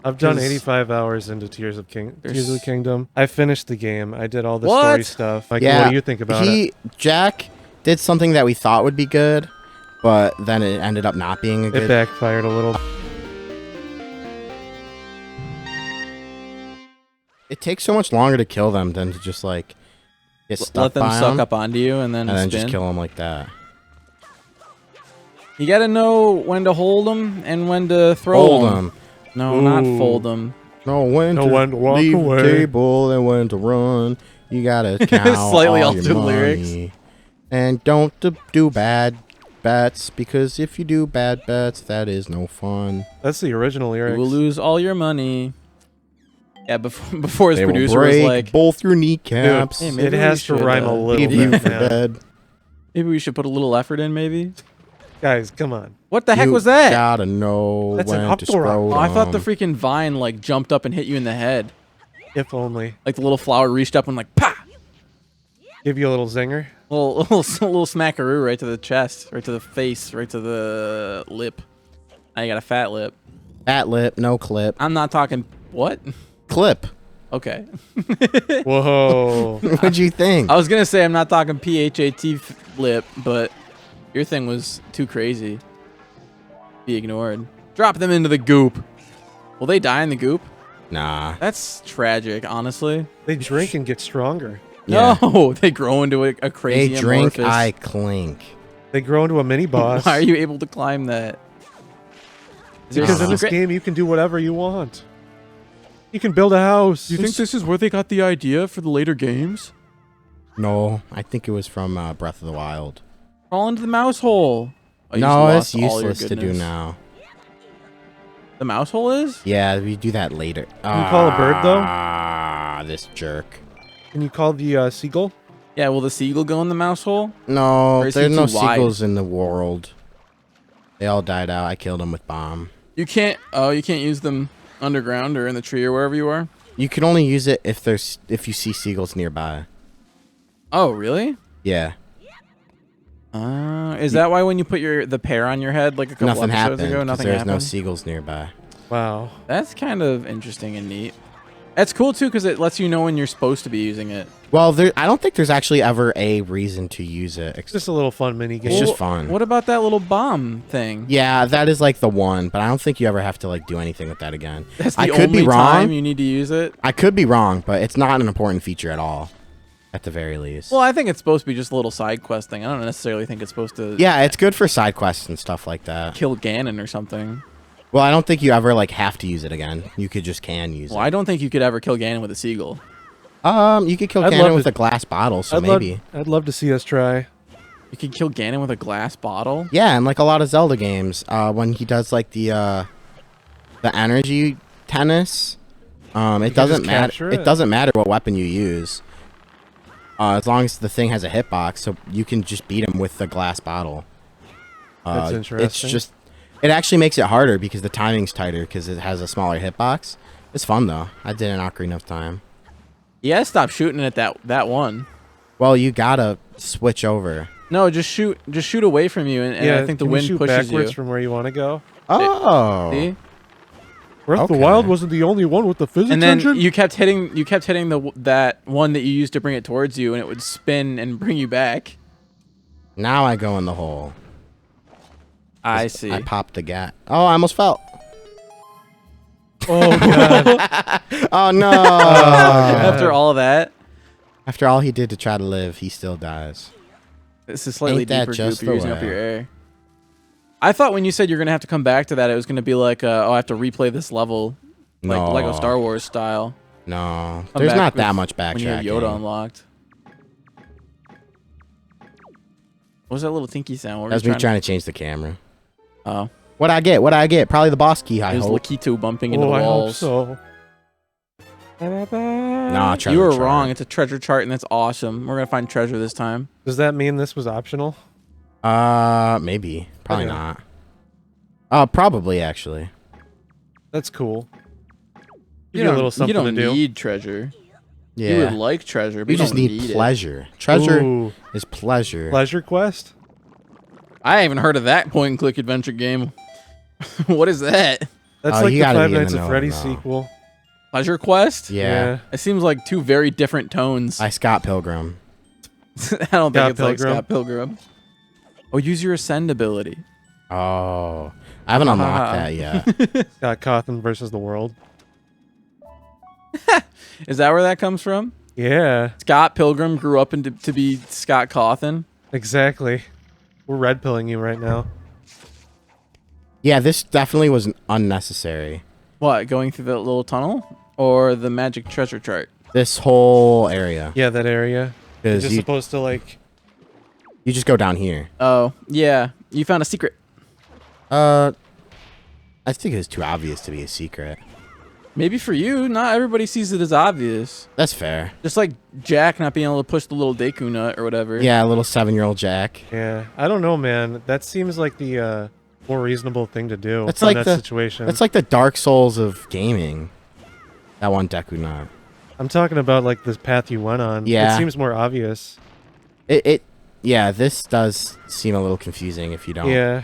I've done 85 hours into Tears of the Kingdom. I finished the game. I did all the story stuff. Like, what do you think about it? Jack did something that we thought would be good, but then it ended up not being a good. It backfired a little. It takes so much longer to kill them than to just like get stuck let them suck up onto you and then just kill them like that. You gotta know when to hold them and when to throw them. No, not fold them. No, when to walk leave away. The table and when to run. You gotta count slightly all altered your money. lyrics. And don't do bad bets, because if you do bad bets, that is no fun. That's the original lyrics. You will lose all your money. Yeah, before his they producer will break was like, both your kneecaps. Dude, hey, it has to rhyme a little bit. Bed. Maybe we should put a little effort in, maybe. Guys, come on. What the heck was that? You gotta know That's when an to scroll. Oh, I thought the freaking vine like jumped up and hit you in the head. If only. Like the little flower reached up and like, pa! Give you a little zinger. Little smackaroo right to the chest, right to the face, right to the lip. Now you got a fat lip. Fat lip, no clip. I'm not talking what? Clip. Okay. Whoa. What'd you think? I was gonna say I'm not talking PHAT lip, but your thing was too crazy. Be ignored. Drop them into the goop. Will they die in the goop? Nah. That's tragic, honestly. They drink and get stronger. Yeah. No, they grow into a crazy They drink, amorphous. I clink. They grow into a mini boss. Why are you able to climb that? Because in this game, you can do whatever you want. You can build a house. You think this is where they got the idea for the later games? No, I think it was from Breath of the Wild. Crawl into the mouse hole. Oh, no, it's useless to do now. The mouse hole is? Yeah, we do that later. Can you call a bird, though? Ah, this jerk. Can you call the seagull? Yeah, will the seagull go in the mouse hole? No, there's no seagulls in the world. They all died out. I killed them with bomb. You can't. Oh, you can't use them underground or in the tree or wherever you are. You can only use it if you see seagulls nearby. Oh, really? Yeah. Is that why when you put the pear on your head like a couple episodes ago, nothing there's happened? no seagulls nearby. Wow. That's kind of interesting and neat. That's cool too because it lets you know when you're supposed to be using it. Well, I don't think there's actually ever a reason to use it. It's just a little fun mini game. It's just fun. What about that little bomb thing? Yeah, that is like the one, but I don't think you ever have to like do anything with that again. That's the I could only be wrong. time you need to use it. I could be wrong, but it's not an important feature at all, at the very least. Well, I think it's supposed to be just a little side quest thing. I don't necessarily think it's supposed to. Yeah, it's good for side quests and stuff like that. Kill Ganon or something. Well, I don't think you ever like have to use it again. You could just use it. Well, I don't think you could ever kill Ganon with a seagull. You could kill Ganon with a glass bottle, so maybe. I'd love to see us try. You could kill Ganon with a glass bottle? Yeah, and like a lot of Zelda games, when he does like the energy tennis, it doesn't matter. It doesn't matter what weapon you use, as long as the thing has a hitbox, so you can just beat him with the glass bottle. That's interesting. It's just, it actually makes it harder because the timing's tighter because it has a smaller hitbox. It's fun though. I did an Ocarina of Time. Yeah, stop shooting at that one. Well, you gotta switch over. No, just shoot away from you, and I think the wind shoot pushes backwards you from where you want to go. Oh. See? Breath of the Wild wasn't the only one with the physics and then engine? you kept hitting that one that you used to bring it towards you, and it would spin and bring you back. Now I go in the hole. I see. I popped the gat. Oh, I almost fell. Oh, God. Oh, no. After all of that. After all he did to try to live, he still dies. This is slightly Ain't that deeper just goop. You're the using up way? your air. I thought when you said you're going to have to come back to that, it was going to be like, oh, I have to replay this level. Like No. Lego Star Wars style. No. Come There's back not with- that much When you have backtracking. Yoda unlocked. What was that little tinky sound? What That's were me you trying to change the camera. Oh. What'd I get? What'd I get? Probably the boss key, I It was hope. Lakitu bumping into the I hope walls. so. Nah, treasure You were chart. wrong. It's a treasure chart, and that's awesome. We're going to find treasure this time. Does that mean this was optional? Maybe. Probably Okay. not. Probably, actually. That's cool. Give you a little something you don't to do. need treasure. Yeah. You would like treasure, but We you just don't need it. pleasure. Treasure Ooh. is pleasure. Pleasure Quest? I haven't heard of that point-and-click adventure game. What is that? That's like the Five Nights at Freddy's sequel. Pleasure Quest? Yeah. It seems like two very different tones. By Scott Pilgrim. I don't think it's like Scott Pilgrim. Oh, use your Ascend ability. Oh. I haven't unlocked that yet. Scott Cawthon versus the world. Is that where that comes from? Yeah. Scott Pilgrim grew up to be Scott Cawthon? Exactly. We're red pilling you right now. Yeah, this definitely was unnecessary. What, going through the little tunnel? Or the magic treasure chart? This whole area. Yeah, that area. You're just supposed to, like... You just go down here. Oh, yeah. You found a secret. I think it's too obvious to be a secret. Maybe for you. Not everybody sees it as obvious. That's fair. Just like Jack not being able to push the little Deku nut or whatever. Yeah, a little 7-year-old Jack. Yeah. I don't know, man. That seems like the more reasonable thing to do that's in like that the situation. That's like the Dark Souls of gaming. That one Deku nut. I'm talking about like this path you went on. Yeah. It seems more obvious. Yeah, this does seem a little confusing if you don't. Yeah.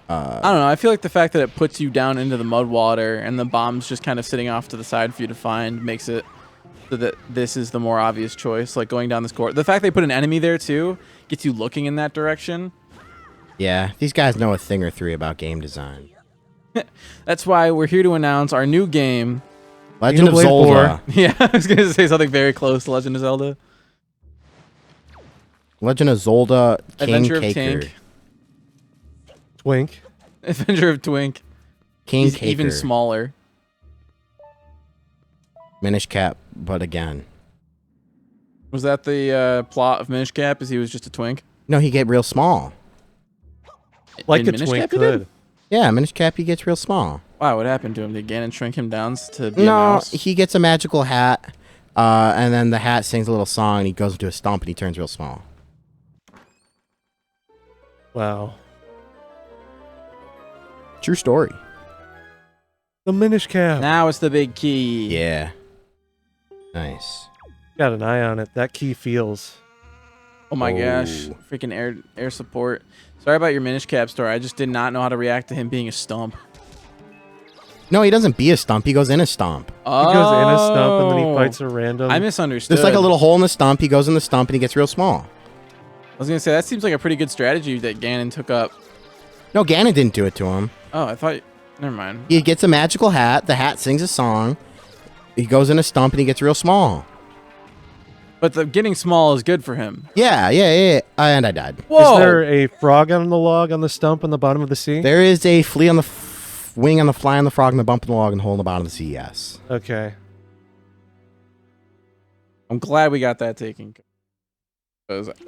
I don't know. I feel like the fact that it puts you down into the mud water and the bomb's just kind of sitting off to the side for you to find makes it so that this is the more obvious choice, like going down this court. The fact they put an enemy there too gets you looking in that direction. Yeah, these guys know a thing or three about game design. That's why we're here to announce our new game, Legend of Zelda. Yeah, I was going to say something very close to Legend of Zelda. Legend of Zelda Adventure of Tink. Twink. Adventure of Twink. King He's Caker. even smaller. Minish Cap, but again. Was that the plot of Minish Cap? Is he was just a twink? No, he get real small. Like In a Minish twink Cap he could. did? Yeah, Minish Cap, he gets real small. Wow, what happened to him? Did Ganon shrink him down to be a No, mouse? he gets a magical hat, and then the hat sings a little song, and he goes into a stomp, and he turns real small. Wow. True story. The Minish Cap. Now it's the big key. Yeah. Nice. Got an eye on it. That key feels. Oh my gosh. Freaking air support. Sorry about your Minish Cap story. I just did not know how to react to him being a stump. No, he doesn't be a stump. He goes in a stump. Oh. He goes in a stump and then he fights a random. I misunderstood. There's like a little hole in the stump. He goes in the stump and he gets real small. I was going to say, that seems like a pretty good strategy that Ganon took up. No, Ganon didn't do it to him. Oh, I thought... Never mind. He gets a magical hat. The hat sings a song. He goes in a stump and he gets real small. But the getting small is good for him. Yeah. And I died. Whoa! Is there a frog on the log on the stump on the bottom of the sea? There is a flea on the wing on the fly on the frog and the bump on the log and the hole in the bottom of the sea, yes. Okay. I'm glad we got that taken care of. Because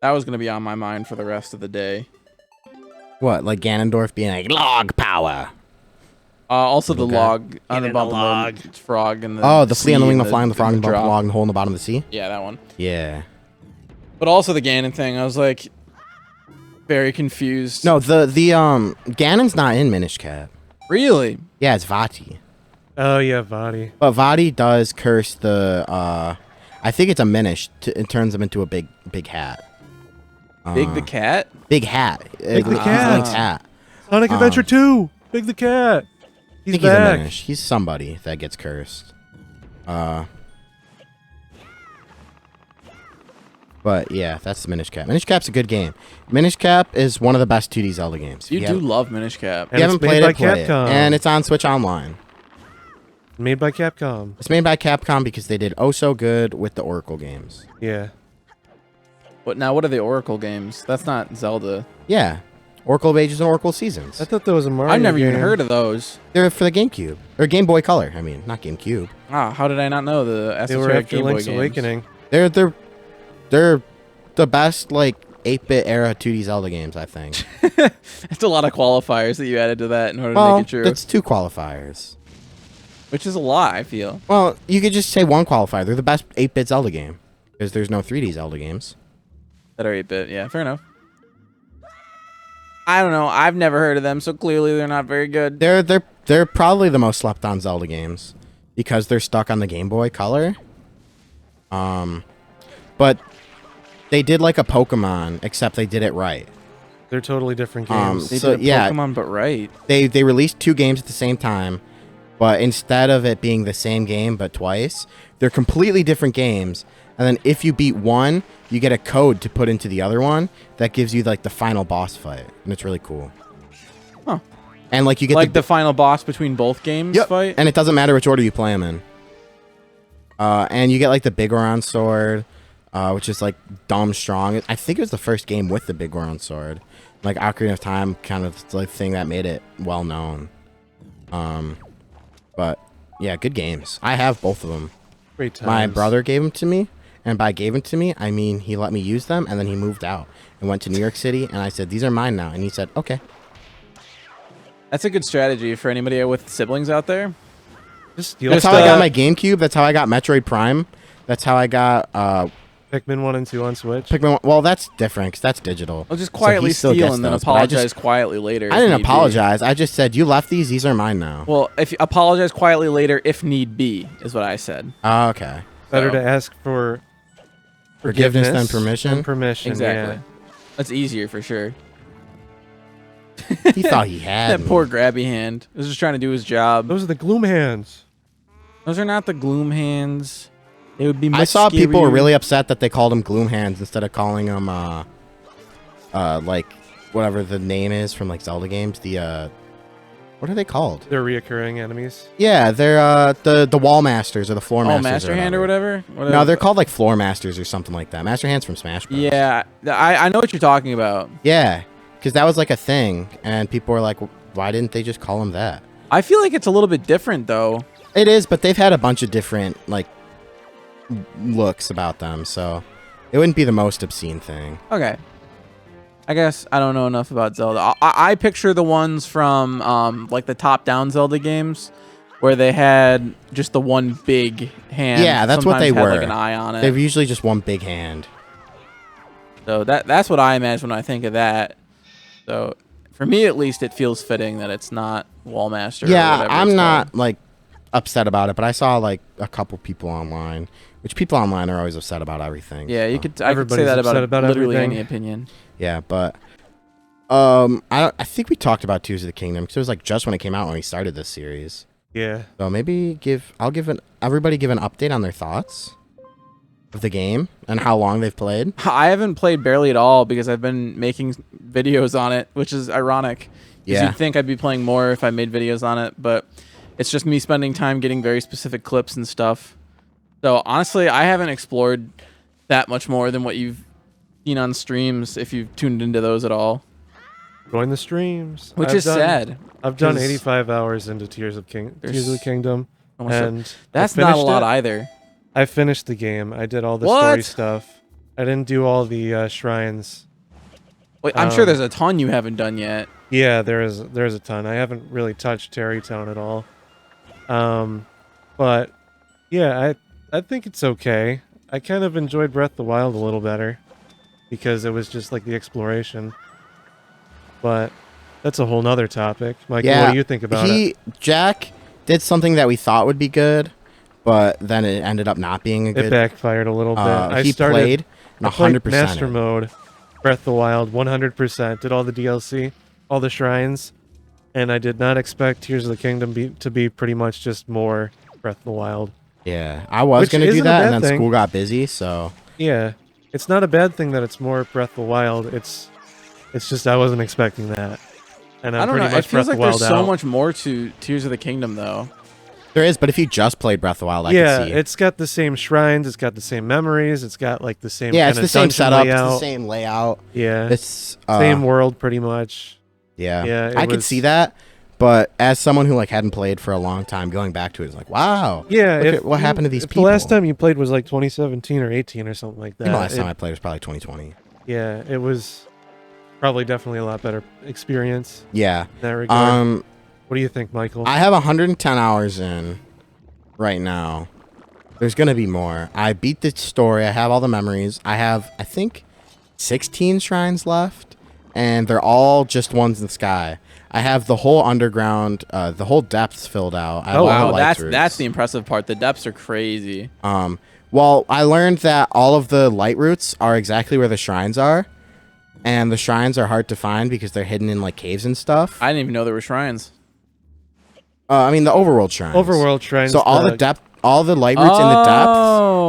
that was going to be on my mind for the rest of the day. What, like Ganondorf being like, log power? Also the Okay. log on the in bump the and the frog and the Oh, the flea on the wing, the sea fly on the frog, and the bump on drop. the log and the hole in the bottom of the sea? Yeah, that one. Yeah. But also the Ganon thing. I was like very confused. No, the Ganon's not in Minish Cap. Really? Yeah, it's Vati. Oh yeah, Vadi. But Vati does curse the I think it's a Minish. It turns him into a big hat. Big the cat? Big hat. Big the He's cat. Link's hat. Sonic Adventure 2. Big the cat. I He's think he's a back. Minish. He's somebody that gets cursed. But yeah, that's the Minish Cap. Minish Cap's a good game. Minish Cap is one of the best 2D Zelda games. You do love Minish Cap. And If you it's haven't made played by it, play it. Capcom. And it's on Switch Online. Made by Capcom. It's made by Capcom because they did oh so good with the Oracle games. Yeah. But now what are the Oracle games? That's not Zelda. Yeah. Oracle of Ages and Oracle of Seasons. I thought there was a Mario I've never even game. heard of those. They're for the GameCube. Or Game Boy Color. I mean, not GameCube. Ah, how did I not know the They were esoteric after Game Boy Link's games? Awakening. They're the best like 8-bit era 2D Zelda games, I think. That's a lot of qualifiers that you added to that in order to Well, make it true. that's 2 qualifiers. Which is a lot, I feel. Well, you could just say 1 qualifier. They're the best 8-bit Zelda game. Because there's no 3D Zelda games. That are 8-bit. Yeah, fair enough. I don't know. I've never heard of them, so clearly they're not very good. They're probably the most slept on Zelda games. Because they're stuck on the Game Boy Color. But they did like a Pokemon, except they did it right. They're totally different games. They did Pokemon, but right. They released 2 games at the same time, but instead of it being the same game but twice, they're completely different games. And then if you beat one, you get a code to put into the other one that gives you like the final boss fight, and it's really cool. Huh. And like you get the final boss between both games fight, and it doesn't matter which order you play them in. And you get like the Big Goron sword, which is like dumb strong. I think it was the first game with the Big Goron sword, like Ocarina of Time kind of like thing that made it well known. But yeah, good games. I have both of them. Great times. My brother gave them to me. And by gave them to me, I mean he let me use them, and then he moved out and went to New York City, and I said, these are mine now. And he said, okay. That's a good strategy for anybody with siblings out there. That's how I got my GameCube. That's how I got Metroid Prime. That's how I got Pikmin 1 and 2 on Switch. Pikmin 1, well, that's different because that's digital. I'll just quietly steal and then apologize quietly later. I didn't apologize. I just said, you left these are mine now. Well, if you apologize quietly later, if need be, is what I said. Oh, okay. Better to ask for forgiveness than permission. Permission, exactly. Yeah. That's easier for sure. He thought he had that poor grabby hand. He was just trying to do his job. Those are the gloom hands. Those are not the gloom hands. They would be much I saw people were scarier. really upset that they called them gloom hands instead of calling them like whatever the name is from like Zelda games. The what are they called? They're reoccurring enemies. Yeah, they're the wall masters or the floor masters. Oh, Master Hand or whatever? No, they're called like floor masters or something like that. Master Hand's from Smash Bros. Yeah, I know what you're talking about. Yeah, because that was like a thing, and people were like, why didn't they just call them that? I feel like it's a little bit different though. It is, but they've had a bunch of different like looks about them, so it wouldn't be the most obscene thing. Okay. I guess I don't know enough about Zelda. I picture the ones from like the top-down Zelda games where they had just the one big hand. Yeah, that's what they had, were. Like an eye on it. They're usually just one big hand. So that's what I imagine when I think of that. So for me, at least, it feels fitting that it's not Wallmaster. Yeah, or whatever I'm it's not called. like upset about it, but I saw like a couple people online, which people online are always upset about everything. Yeah, so. I could say that about literally everything. any opinion. Yeah, but I think we talked about Tears of the Kingdom because it was like just when it came out when we started this series. Yeah. So maybe everybody give an update on their thoughts of the game and how long they've played. I haven't played barely at all because I've been making videos on it, which is ironic. Yeah. You'd think I'd be playing more if I made videos on it, but it's just me spending time getting very specific clips and stuff. So honestly, I haven't explored that much more than what you've seen on streams if you've tuned into those at all. Join the streams. Which is sad. I've done 85 hours into Tears of the Kingdom. And that's not a lot either. I finished the game. I did all the story stuff. I didn't do all the shrines. Wait, I'm sure there's a ton you haven't done yet. Yeah, there's a ton. I haven't really touched Terrytown at all. But yeah, I think it's okay. I kind of enjoyed Breath of the Wild a little better because it was just like the exploration. But that's a whole nother topic. Michael, what do you think about it? Jack did something that we thought would be good, but then it ended up not being a good. It backfired a little bit. I played 100% Master Mode, Breath of the Wild, 100%. Did all the DLC, all the shrines, and I did not expect Tears of the Kingdom to be pretty much just more Breath of the Wild. Yeah, I was going to do that, and then school got busy, so... Yeah, it's not a bad thing that it's more Breath of the Wild. It's just I wasn't expecting that. And I'm pretty much it feels Breath of like the Wild there's so out. much more to Tears of the Kingdom, though. There is, but if you just played Breath of the Wild, I can see. It's got the same shrines, it's got the same memories, it's got like the same it's the same setup, layout. it's the same layout. Yeah, it's same world pretty much. Yeah, I could see that, but as someone who like hadn't played for a long time, going back to it is like, wow. Yeah, what happened to these people? The last time you played was like 2017 or 18 or something like that. The last time I played was probably 2020. Yeah, it was probably definitely a lot better experience. Yeah. In that regard. What do you think, Michael? I have 110 hours in right now. There's going to be more. I beat the story. I have all the memories. I have, I think, 16 shrines left, and they're all just ones in the sky. I have the whole underground, the whole depths filled out. I have all the light that's the impressive part. The depths are crazy. Well, I learned that all of the light routes are exactly where the shrines are. and the shrines are hard to find because they're hidden in like caves and stuff. I didn't even know there were shrines. I mean the overworld shrines. Overworld shrines. So all the light roots in the depth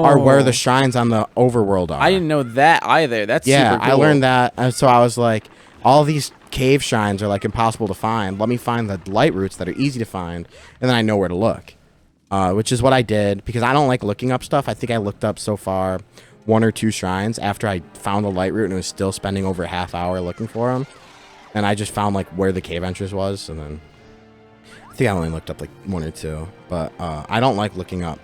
are where the shrines on the overworld are. I didn't know that either. That's super cool. I learned that, and so I was like, all these cave shrines are like impossible to find. Let me find the light roots that are easy to find, and then I know where to look. Which is what I did because I don't like looking up stuff. I think I looked up so far 1 or 2 shrines after I found the light route and was still spending over a half hour looking for them. And I just found like where the cave entrance was, and then I think I only looked up like 1 or 2. But I don't like looking up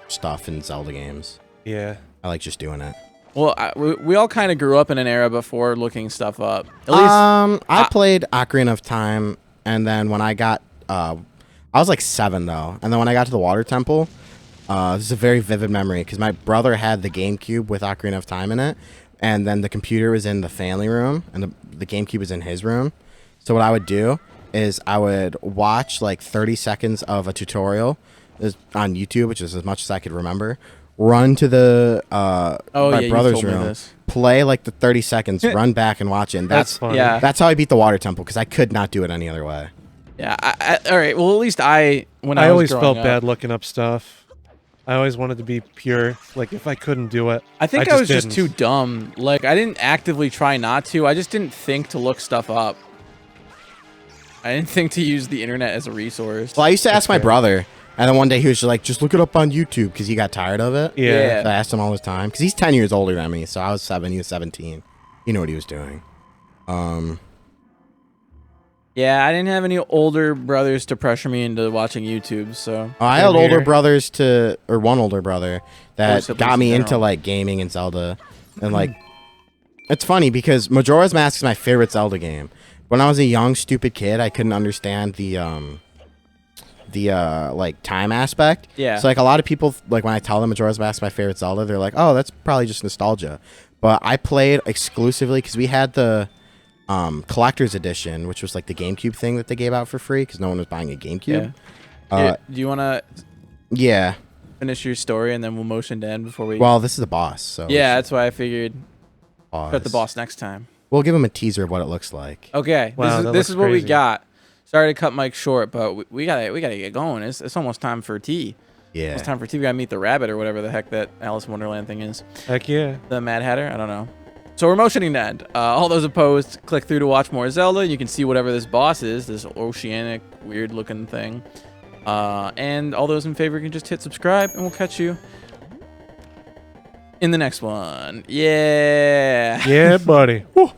stuff in Zelda games. Yeah. I like just doing it. Well, we all kind of grew up in an era before looking stuff up. At least I played Ocarina of Time, and then when I got I was like 7 though, and then when I got to the Water Temple, this is a very vivid memory because my brother had the GameCube with Ocarina of Time in it, and then the computer was in the family room, and the GameCube was in his room. So what I would do is I would watch like 30 seconds of a tutorial on YouTube, which is as much as I could remember. Run to the my brother's room, play like the 30 seconds, run back and watch it. And that's funny. Yeah. That's how I beat the Water Temple because I could not do it any other way. Yeah. All right. Well, at least I always felt bad looking up stuff. I always wanted to be pure. Like if I couldn't do it, I think I was just too dumb. Like I didn't actively try not to. I just didn't think to look stuff up. I didn't think to use the internet as a resource. Well, I used to ask my brother. And then one day he was just like, just look it up on YouTube because he got tired of it. Yeah. So I asked him all the time because he's 10 years older than me. So I was 7, he was 17. You know what he was doing. Yeah, I didn't have any older brothers to pressure me into watching YouTube. So I had older brothers one older brother that got me into like gaming and Zelda. And like, it's funny because Majora's Mask is my favorite Zelda game. When I was a young, stupid kid, I couldn't understand the like time aspect. Yeah. So like a lot of people, like when I tell them Majora's Mask is my favorite Zelda, they're like, oh, that's probably just nostalgia. But I played exclusively because we had the collector's edition, which was like the GameCube thing that they gave out for free because no one was buying a GameCube. Yeah. Do you want to yeah finish your story and then we'll motion to end before we... Well, this is the boss, so... Yeah, that's why I figured pause. cut the boss next time. We'll give him a teaser of what it looks like. Okay, wow, this is what we crazy. got. Sorry to cut Mike short, but we gotta get going. It's almost time for tea. Yeah. It's time for tea. We gotta meet the rabbit or whatever the heck that Alice in Wonderland thing is. Heck yeah. The Mad Hatter? I don't know. So we're motioning to end. All those opposed, click through to watch more Zelda. You can see whatever this boss is, this oceanic, weird-looking thing. And all those in favor can just hit subscribe, and we'll catch you in the next one. Yeah. Yeah, buddy. Woo.